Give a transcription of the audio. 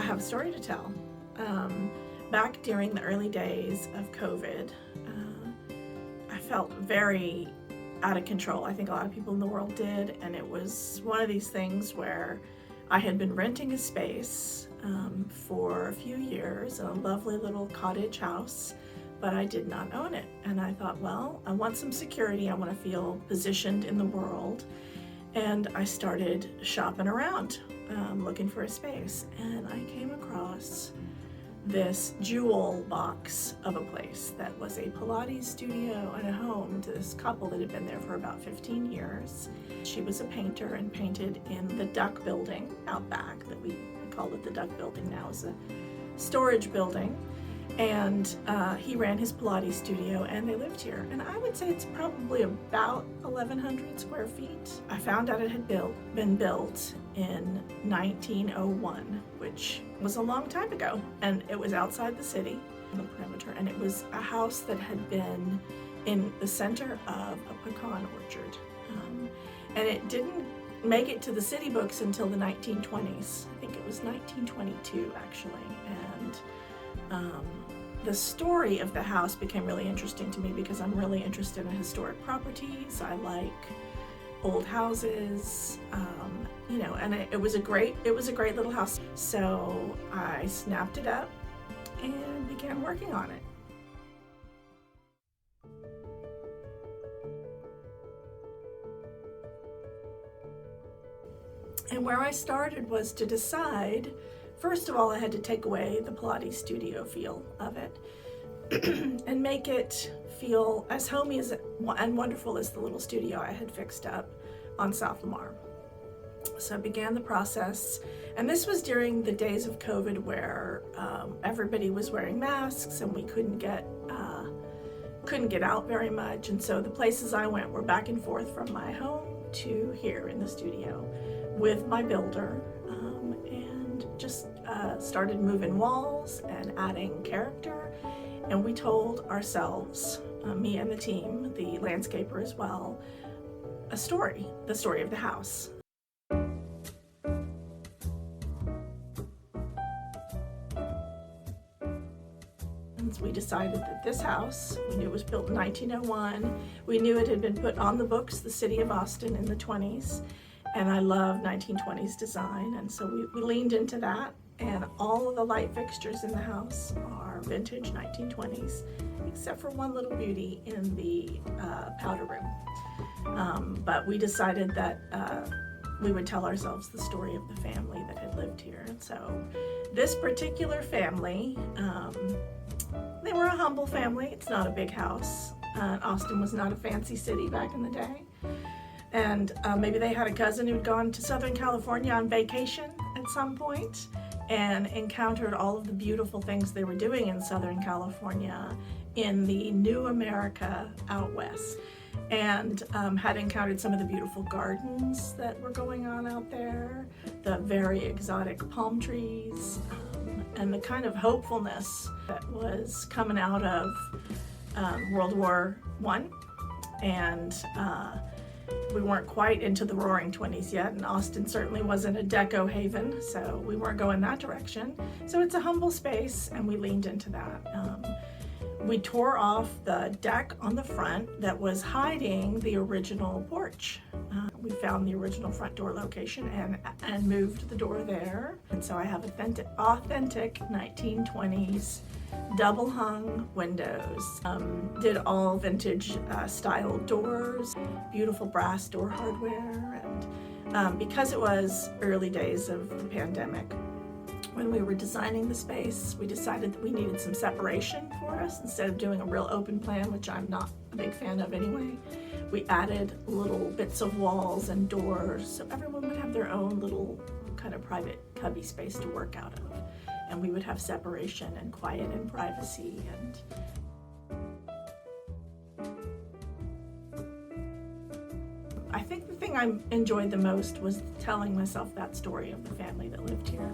have a story to tell. Back during the early days of COVID, I felt very out of control. I think a lot of people in the world did, and it was one of these things where I had been renting a space for a few years in a lovely little cottage house, but I did not own it. And I thought, well, I want some security. I want to feel positioned in the world. And I started shopping around, looking for a space. And I came across this jewel box of a place that was a Pilates studio and a home to this couple that had been there for about 15 years. She was a painter and painted in the Duck building out back, that we call it the Duck building now, is a storage building. And he ran his Pilates studio, and they lived here. And I would say it's probably about 1,100 square feet. I found out it had been built in 1901, which was a long time ago. And it was outside the city, on the perimeter. And it was a house that had been in the center of a pecan orchard. And it didn't make it to the city books until the 1920s. I think it was 1922, actually. And the story of the house became really interesting to me because I'm really interested in historic properties. I like old houses, and it was a great little house. So I snapped it up and began working on it. And where I started was to decide, first of all, I had to take away the Pilates studio feel of it and make it feel as homey and wonderful as the little studio I had fixed up on South Lamar. So I began the process, and this was during the days of COVID where everybody was wearing masks and we couldn't get out very much. And so the places I went were back and forth from my home to here in the studio with my builder, and just started moving walls and adding character. And we told ourselves, me and the team, the landscaper as well, the story of the house. And we decided that this house, we knew it was built in 1901. We knew it had been put on the books, the city of Austin, in the 20s. And I love 1920s design, and so we leaned into that, and all of the light fixtures in the house are vintage 1920s, except for one little beauty in the powder room. But we decided that we would tell ourselves the story of the family that had lived here. And so this particular family, they were a humble family. It's not a big house. Austin was not a fancy city back in the day. And maybe they had a cousin who'd gone to Southern California on vacation at some point and encountered all of the beautiful things they were doing in Southern California in the new America out west, and had encountered some of the beautiful gardens that were going on out there, the very exotic palm trees, and the kind of hopefulness that was coming out of World War I. And we weren't quite into the roaring 20s yet, and Austin certainly wasn't a deco haven, so we weren't going that direction. So it's a humble space, and we leaned into that. We tore off the deck on the front that was hiding the original porch. We found the original front door location and moved the door there. And so I have authentic 1920s double hung windows. Did all vintage style doors, beautiful brass door hardware. And because it was early days of the pandemic, when we were designing the space, we decided that we needed some separation for us instead of doing a real open plan, which I'm not a big fan of anyway. We added little bits of walls and doors so everyone would have their own little kind of private cubby space to work out of. And we would have separation and quiet and privacy. And I think the thing I enjoyed the most was telling myself that story of the family that lived here.